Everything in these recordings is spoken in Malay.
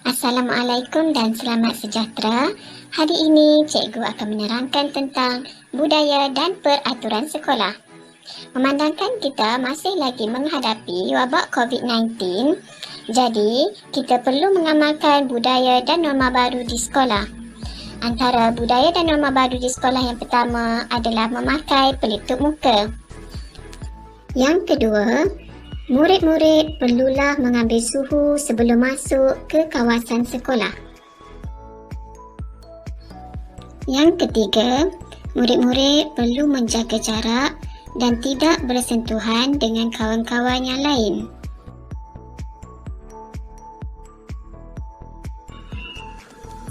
Assalamualaikum dan selamat sejahtera. Hari ini cikgu akan menerangkan tentang budaya dan peraturan sekolah. Memandangkan kita masih lagi menghadapi wabak COVID-19, jadi kita perlu mengamalkan budaya dan norma baru di sekolah. Antara budaya dan norma baru di sekolah yang pertama adalah memakai pelitup muka. Yang kedua, murid-murid perlulah mengambil suhu sebelum masuk ke kawasan sekolah. Yang ketiga, murid-murid perlu menjaga jarak dan tidak bersentuhan dengan kawan-kawan yang lain.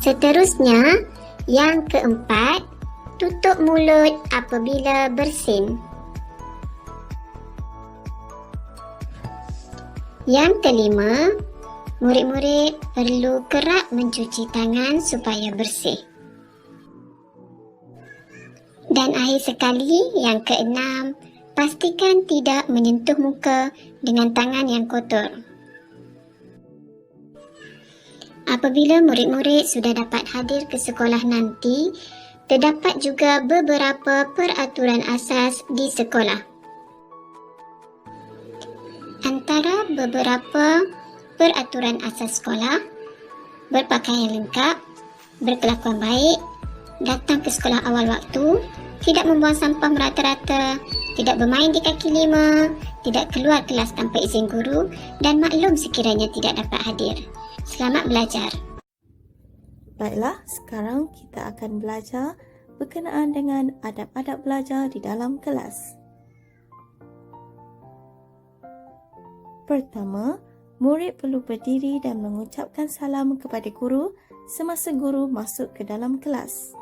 Seterusnya, yang keempat, tutup mulut apabila bersin. Yang kelima, murid-murid perlu kerap mencuci tangan supaya bersih. Dan akhir sekali, yang keenam, pastikan tidak menyentuh muka dengan tangan yang kotor. Apabila murid-murid sudah dapat hadir ke sekolah nanti, terdapat juga beberapa peraturan asas di sekolah. Antara beberapa peraturan asas sekolah, berpakaian lengkap, berkelakuan baik, datang ke sekolah awal waktu, tidak membuang sampah merata-rata, tidak bermain di kaki lima, tidak keluar kelas tanpa izin guru dan maklum sekiranya tidak dapat hadir. Selamat belajar. Baiklah, sekarang kita akan belajar berkenaan dengan adab-adab belajar di dalam kelas. Pertama, murid perlu berdiri dan mengucapkan salam kepada guru semasa guru masuk ke dalam kelas.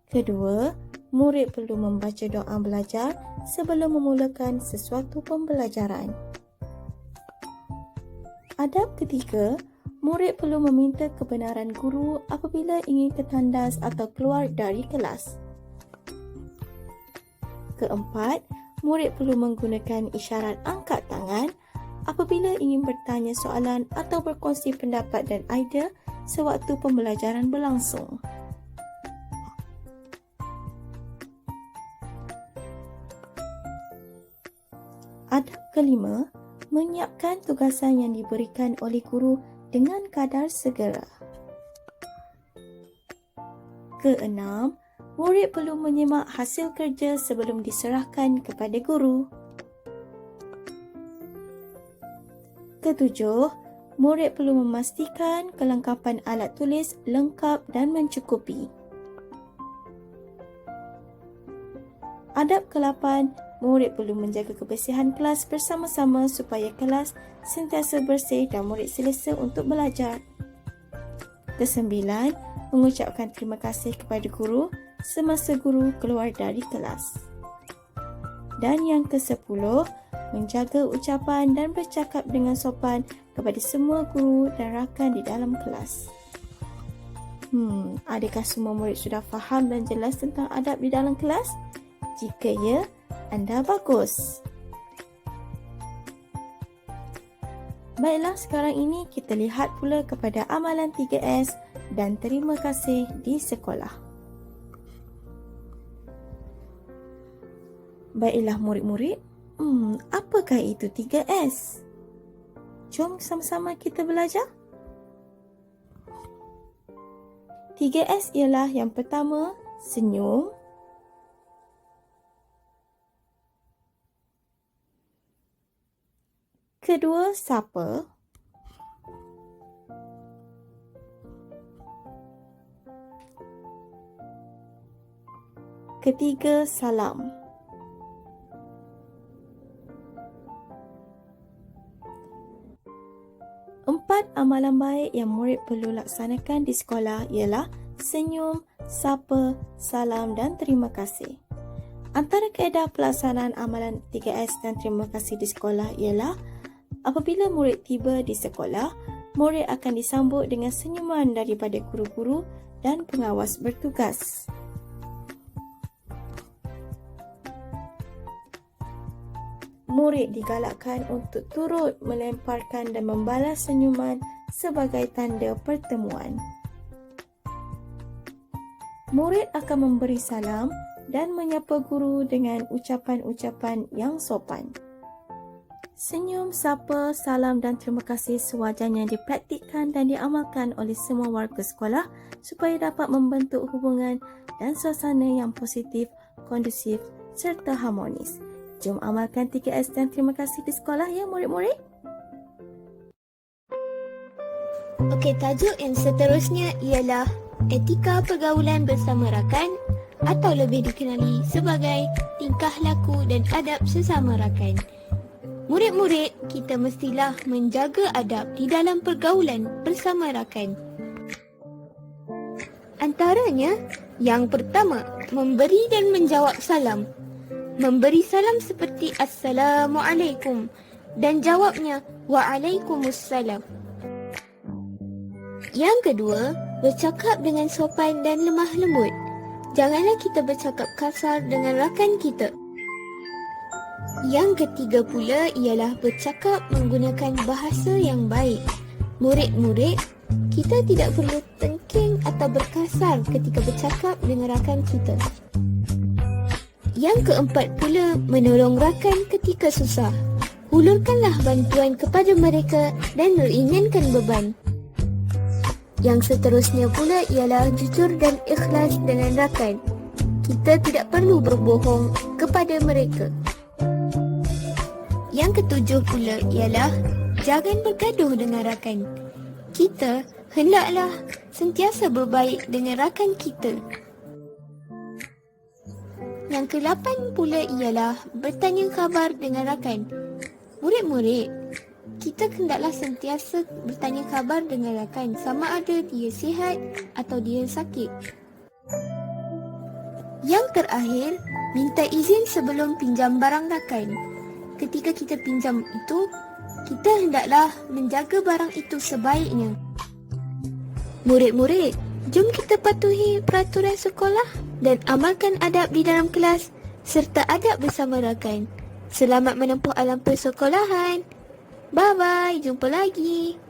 Kedua, murid perlu membaca doa belajar sebelum memulakan sesuatu pembelajaran. Adab ketiga, murid perlu meminta kebenaran guru apabila ingin ke tandas atau keluar dari kelas. Keempat, murid perlu menggunakan isyarat angkat tangan apabila ingin bertanya soalan atau berkongsi pendapat dan idea sewaktu pembelajaran berlangsung. Adab kelima, menyiapkan tugasan yang diberikan oleh guru dengan kadar segera. Keenam, murid perlu menyemak hasil kerja sebelum diserahkan kepada guru. Ketujuh, murid perlu memastikan kelengkapan alat tulis lengkap dan mencukupi. Adab ke-8, murid perlu menjaga kebersihan kelas bersama-sama supaya kelas sentiasa bersih dan murid selesa untuk belajar. Kesembilan, mengucapkan terima kasih kepada guru semasa guru keluar dari kelas. Dan yang ke-10, menjaga ucapan dan bercakap dengan sopan kepada semua guru dan rakan di dalam kelas. Adakah semua murid sudah faham dan jelas tentang adab di dalam kelas? Jika ya, anda bagus. Baiklah, sekarang ini kita lihat pula kepada amalan 3S dan terima kasih di sekolah. Baiklah murid-murid, apakah itu 3S? Jom sama-sama kita belajar. 3S ialah yang pertama, senyum. Kedua, sapa. Ketiga, salam. Empat amalan baik yang murid perlu laksanakan di sekolah ialah senyum, sapa, salam dan terima kasih. Antara kaedah pelaksanaan amalan 3S dan terima kasih di sekolah ialah apabila murid tiba di sekolah, murid akan disambut dengan senyuman daripada guru-guru dan pengawas bertugas. Murid digalakkan untuk turut melemparkan dan membalas senyuman sebagai tanda pertemuan. Murid akan memberi salam dan menyapa guru dengan ucapan-ucapan yang sopan. Senyum, sapa, salam dan terima kasih sewajarnya dipraktikkan dan diamalkan oleh semua warga sekolah supaya dapat membentuk hubungan dan suasana yang positif, kondusif serta harmonis. Jom amalkan 3S dan terima kasih di sekolah ya murid-murid. Okey, tajuk yang seterusnya ialah etika pergaulan bersama rakan atau lebih dikenali sebagai tingkah laku dan adab sesama rakan. Murid-murid, kita mestilah menjaga adab di dalam pergaulan bersama rakan. Antaranya, yang pertama, memberi dan menjawab salam. Memberi salam seperti Assalamualaikum dan jawabnya Waalaikumsalam. Yang kedua, bercakap dengan sopan dan lemah lembut. Janganlah kita bercakap kasar dengan rakan kita. Yang ketiga pula ialah bercakap menggunakan bahasa yang baik. Murid-murid, kita tidak perlu tengking atau berkasar ketika bercakap dengan rakan kita. Yang keempat pula, menolong rakan ketika susah. Hulurkanlah bantuan kepada mereka dan ringankan beban. Yang seterusnya pula ialah jujur dan ikhlas dengan rakan. Kita tidak perlu berbohong kepada mereka. Yang ketujuh pula ialah jangan bergaduh dengan rakan. Kita hendaklah sentiasa berbaik dengan rakan kita. Yang ke-8 pula ialah bertanya khabar dengan rakan. Murid-murid, kita hendaklah sentiasa bertanya khabar dengan rakan sama ada dia sihat atau dia sakit. Yang terakhir, minta izin sebelum pinjam barang rakan. Ketika kita pinjam itu, kita hendaklah menjaga barang itu sebaiknya. Murid-murid, jom kita patuhi peraturan sekolah dan amalkan adab di dalam kelas serta adab bersama rakan. Selamat menempuh alam persekolahan. Bye-bye, jumpa lagi.